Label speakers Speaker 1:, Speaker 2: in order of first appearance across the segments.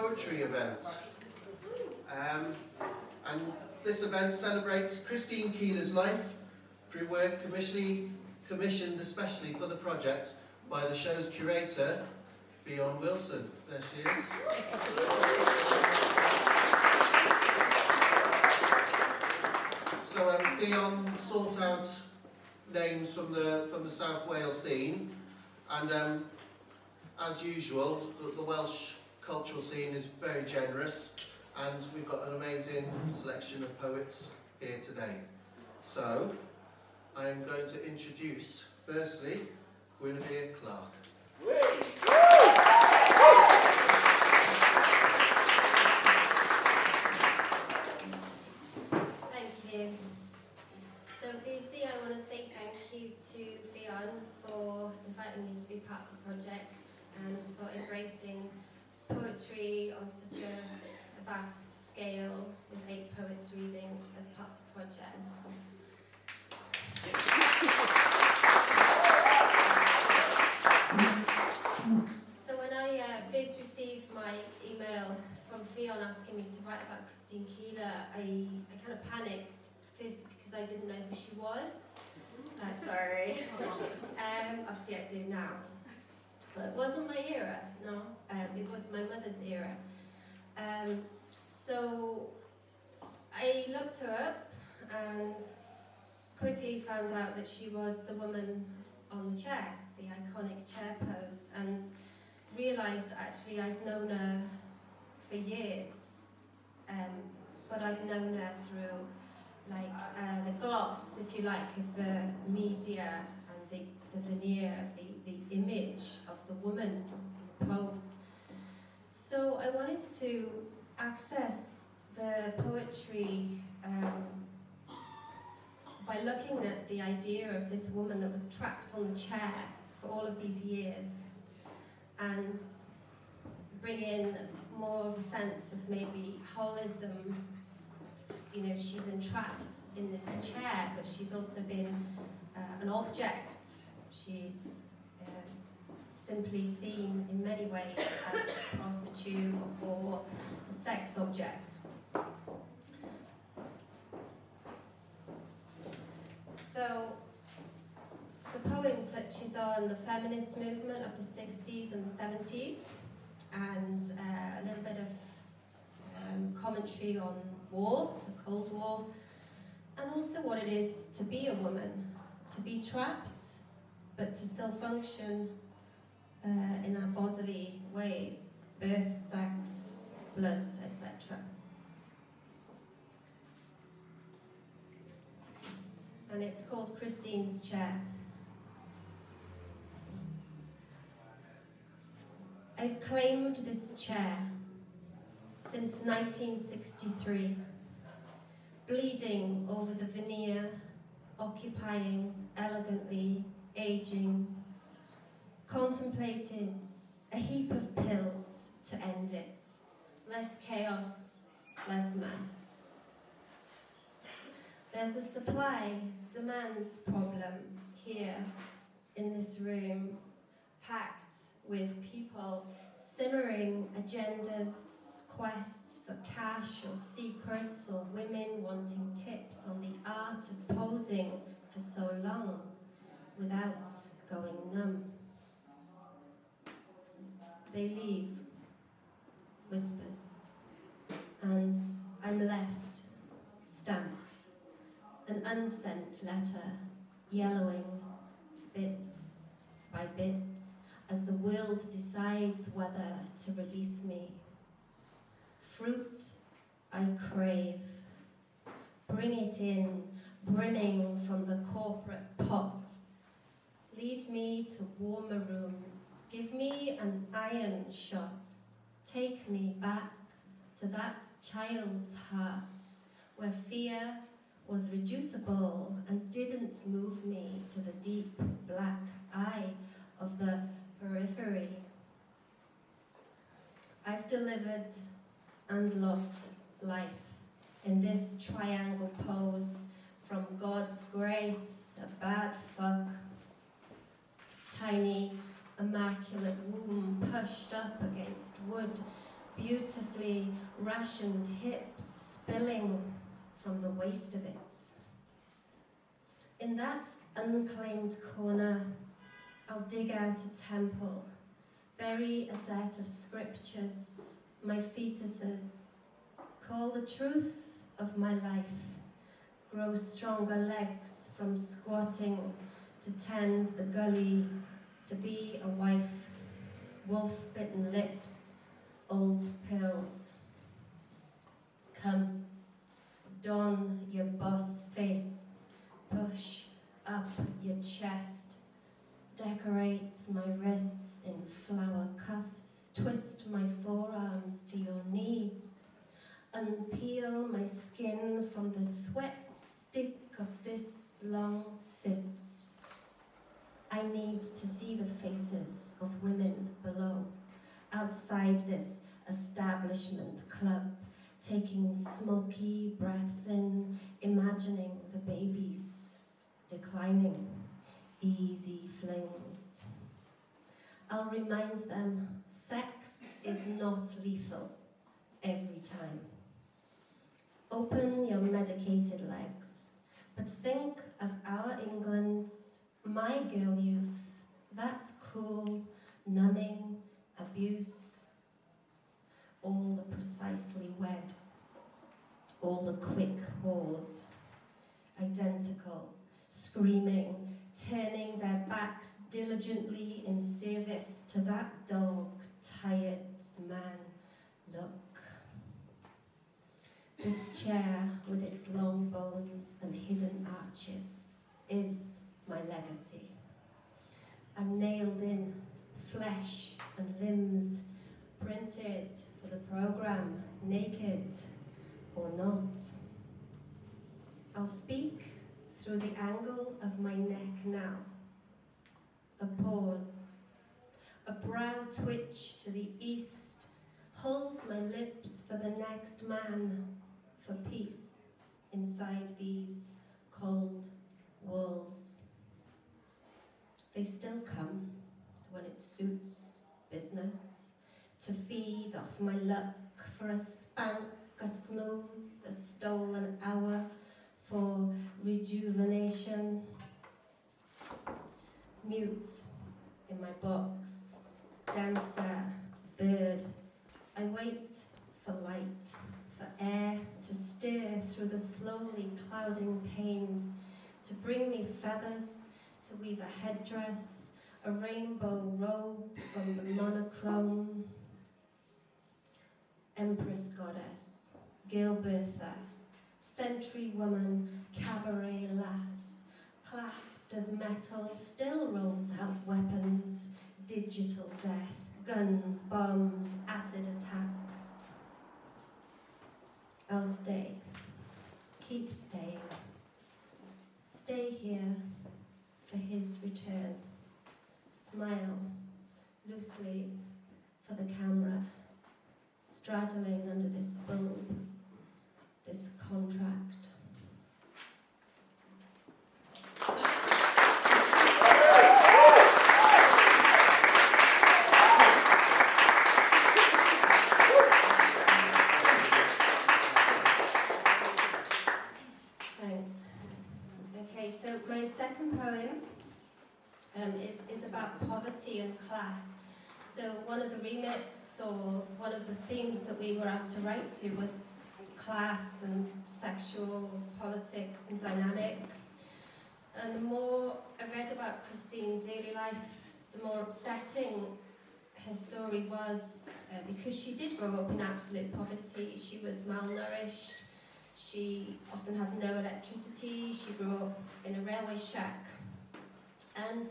Speaker 1: poetry event. And this event celebrates Christine Keeler's life through work commissioned especially for the project by the show's curator, Fionn Wilson. There she is. So Fionn sought out names from the South Wales scene, and as usual, the Welsh cultural scene is very generous, and we've got an amazing selection of poets here today. So I am going to introduce, firstly, Guinevere Clark.
Speaker 2: Thank you. So firstly, I want to say thank you to Fionn for inviting me to be part of the project and for embracing poetry on such a vast scale with 8 poets reading as part of the project. So when I first received my email from Fionn asking me to write about Christine Keeler, I kind of panicked, first because I didn't know who she was. Sorry. Obviously I do now. But it wasn't my era, no. It was my mother's era. So I looked her up and quickly found out that she was the woman on the chair, the iconic chair pose, and realised that actually I'd known her for years, but I'd known her through the gloss, if you like, of the media and the veneer of the image of the woman, the pose. So I wanted to access the poetry by looking at the idea of this woman that was trapped on the chair for all of these years, and bring in more of a sense of maybe holism. You know, she's entrapped in this chair, but she's also been an object. She's simply seen in many ways as a prostitute or a sex object. So the poem touches on the feminist movement of the 60s and the 70s, and a little bit of commentary on war, the Cold War, and also what it is to be a woman, to be trapped, but to still function in our bodily ways, birth, sex, blood, etc. And it's called Christine's Chair. I've claimed this chair since 1963, bleeding over the veneer, occupying, elegantly, aging, contemplated a heap of pills to end it, less chaos, less mess. There's a supply-demand problem here in this room, packed with people simmering agendas, quests for cash or secrets, or women wanting tips on the art of posing for so long without going numb. They leave, whispers, and I'm left, stamped, an unsent letter, yellowing bit by bit as the world decides whether to release me. Fruit I crave, bring it in, brimming from the corporate pot. Lead me to warmer rooms, give me an iron shot, take me back to that child's heart where fear was reducible and didn't move me to the deep black eye of the periphery. I've delivered and lost life in this triangle pose, from God's grace, a bad fuck, tiny, immaculate womb pushed up against wood, beautifully rationed hips spilling from the waist of it. In that unclaimed corner, I'll dig out a temple, bury a set of scriptures, my fetuses, call the truth of my life, grow stronger legs from squatting to tend the gully, to be a wife, wolf-bitten lips, old pills. Come, don your boss face, push up your chest, decorate my wrists in flower cuffs, twist my forearms to your needs, unpeel my skin from the sweat stick of this long sit. I need to see the faces of women below, outside this establishment club, taking smoky breaths in, imagining the babies declining, easy flings. I'll remind them sex is not lethal every time. Open your medicated legs, but think of our England's, my girl youth, that cool, numbing abuse. All the precisely wed, all the quick whores, identical, screaming, turning their backs diligently in service to that dog-tired man. Look. This chair with its long bones and hidden arches is my legacy. I'm nailed in, flesh and limbs, printed for the program, naked or not. I'll speak through the angle of my neck now. A pause, a brow twitch to the east, holds my lips for the next man, for peace inside these cold walls. They still come when it suits business, to feed off my luck for a spank, a smooth, a stolen hour for rejuvenation. Mute in my box, dancer, bird. I wait for light, for air to stir through the slowly clouding panes, to bring me feathers, to weave a headdress, a rainbow robe from the monochrome. Empress goddess, Gail Bertha, century woman, cabaret lass, clasped as metal, still rolls out weapons, digital death, guns, bombs, acid attacks. I'll stay, keep staying, stay here for his return, smile loosely for the camera, straddling under this bulb, this contract. Thanks. Okay, so my second poem is about poverty and class. So one of the remits, or one of the themes that we were asked to write to, was class and sexual politics and dynamics. And the more I read about Christine's early life, the more upsetting her story was, because she did grow up in absolute poverty. She was malnourished, she often had no electricity, she grew up in a railway shack. And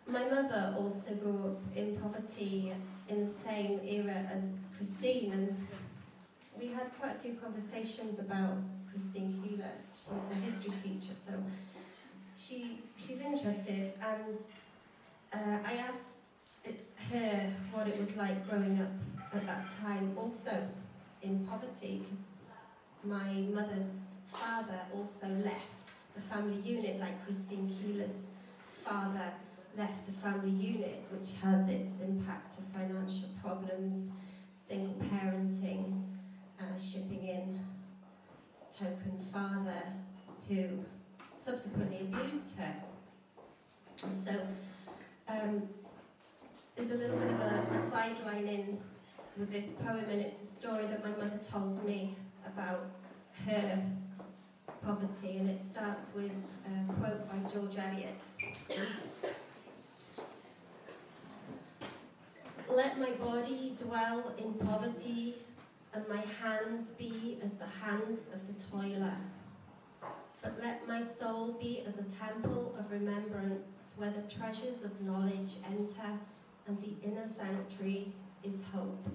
Speaker 2: my mother also grew up in poverty in the same era as Christine, and we had quite a few conversations about Christine Keeler. She's a history teacher, so she's interested, and I asked her what it was like growing up at that time, also in poverty, because my mother's father also left the family unit, like Christine Keeler's father left the family unit, which has its impact of financial problems, single parenting, shipping in token father who subsequently abused her. So there's a little bit of a sideline in with this poem, and it's a story that my mother told me about her poverty, and it starts with a quote by George Eliot. Let my body dwell in poverty, and my hands be as the hands of the toiler. But let my soul be as a temple of remembrance, where the treasures of knowledge enter, and the inner sanctuary is hope.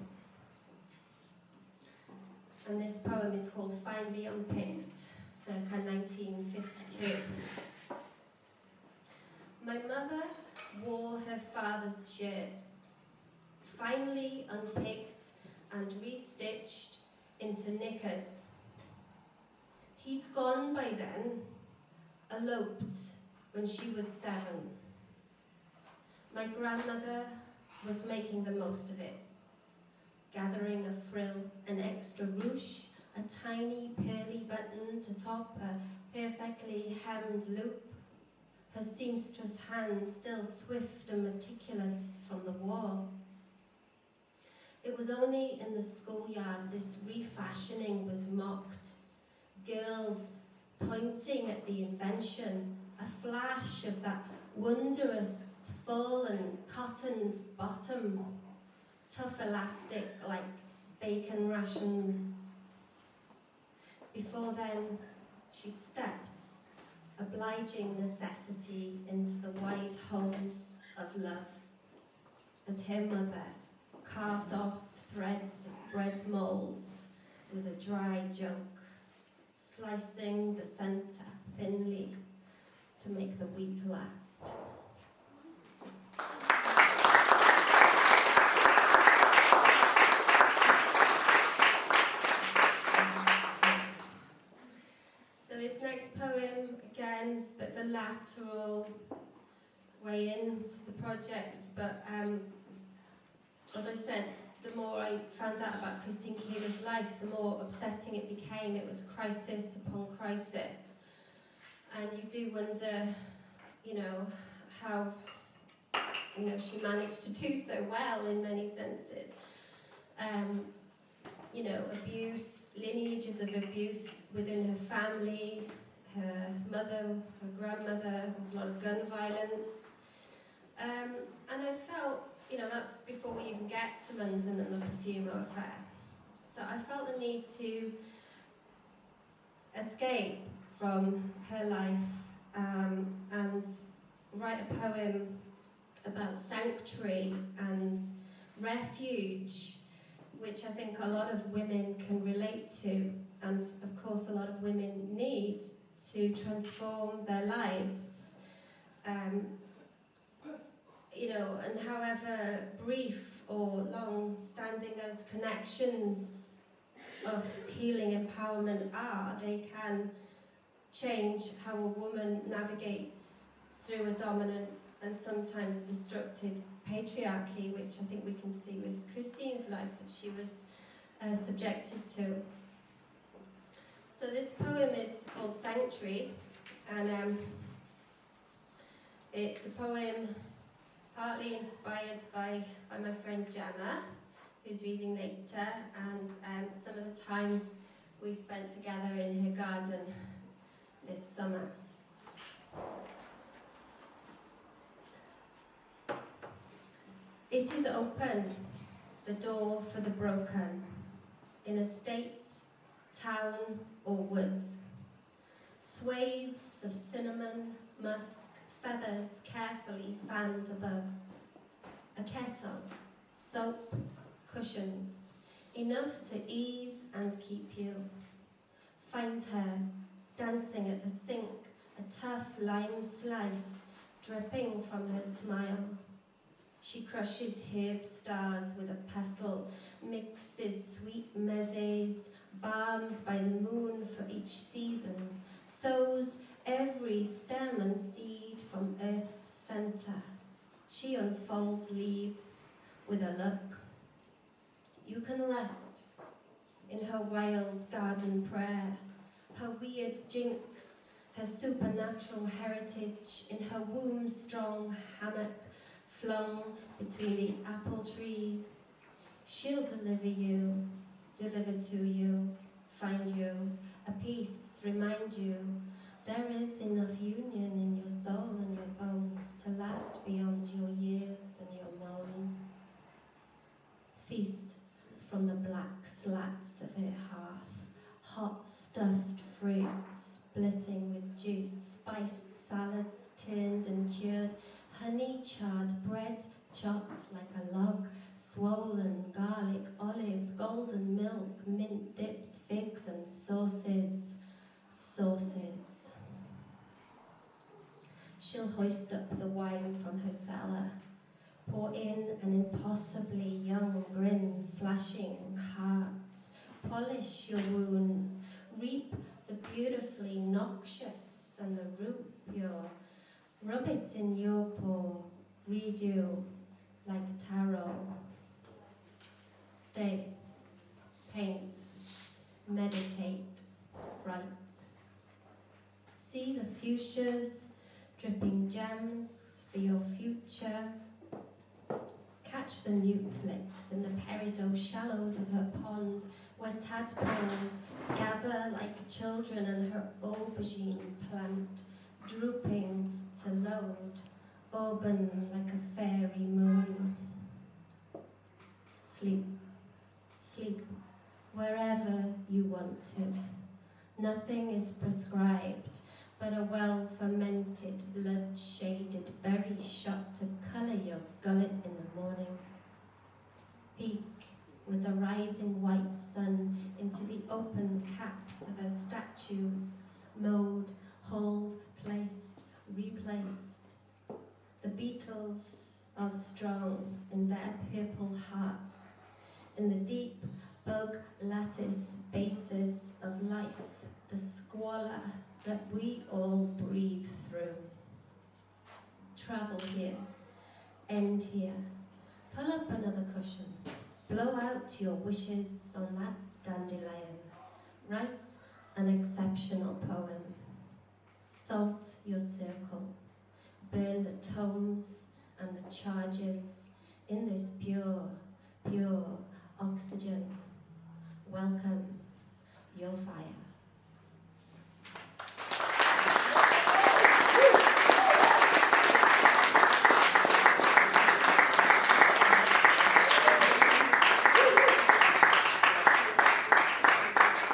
Speaker 2: And this poem is called Finely Unpicked, circa 1952. My mother wore her father's shirts, finely unpicked and restitched into knickers. He'd gone by then, eloped when she was 7. My grandmother was making the most of it, gathering a frill, an extra ruche, a tiny pearly button to top a perfectly hemmed loop, her seamstress hand still swift and meticulous from the war. It was only in the schoolyard this refashioning was mocked, girls pointing at the invention, a flash of that wondrous full and cottoned bottom, tough elastic like bacon rations. Before then, she'd stepped, obliging necessity, into the wide holes of love, as her mother carved off threads of bread moulds with a dry joke, slicing the centre thinly to make the week last. So this next poem, again, is a bit of a lateral way into the project, but as I said, the more I found out about Christine Keeler's life, the more upsetting it became. It was crisis upon crisis. And you do wonder, how, she managed to do so well in many senses. Abuse, lineages of abuse within her family, her mother, her grandmother, there was a lot of gun violence. And I felt, that's before we even get to London and the Profumo Affair. So I felt the need to escape from her life and write a poem about sanctuary and refuge, which I think a lot of women can relate to, and of course a lot of women need to transform their lives. And however brief or long-standing those connections of healing empowerment are, they can change how a woman navigates through a dominant and sometimes destructive patriarchy, which I think we can see with Christine's life that she was subjected to. So this poem is called Sanctuary, and it's a poem partly inspired by my friend Gemma, who's reading later, and some of the times we spent together in her garden this summer. It is open, the door for the broken, in a state, town or wood. Swathes of cinnamon, musk, feathers carefully fanned above. A kettle, soap, cushions, enough to ease and keep you. Find her dancing at the sink, a tough lime slice dripping from her smile. She crushes herb stars with a pestle, mixes sweet mezes, balms by the moon for each season, sows every stem and seed from earth's centre. She She unfolds leaves with a look. You can rest in her wild garden prayer, her weird jinx, her supernatural heritage, in her womb-strong hammock flung between the apple trees. She'll deliver to you, find you, a peace, remind you there is enough union in your soul and your bones to last beyond your years and your moans. Feast from the black slats of her hearth, hot stuffed fruits splitting with juice, spiced salads tinned and cured, honey-charred bread chopped like a log, swollen garlic, olives, golden milk, mint dips, figs and sauces. She'll hoist up the wine from her cellar, pour in an impossibly young grin, flashing hearts, polish your wounds, reap the beautifully noxious and the root pure, rub it in your paw, read you like tarot. Stay, paint, meditate, write. See the fuchsias dripping gems for your future. Catch the newt flicks in the peridot shallows of her pond, where tadpoles gather like children and her aubergine plant, drooping to load, auburn like a fairy moon. Sleep, sleep, wherever you want to. Nothing is prescribed, but a well-fermented, blood-shaded berry shot to colour your gullet in the morning. Peek with the rising white sun into the open caps of her statues, mowed, hauled, placed, replaced. The beetles are strong in their purple hearts, in the deep bug lattice bases of life, the squalor that we all breathe through. Travel here, end here, pull up another cushion, blow out your wishes on that dandelion, write an exceptional poem, salt your circle, burn the tomes and the charges in this pure, pure oxygen. Welcome your fire.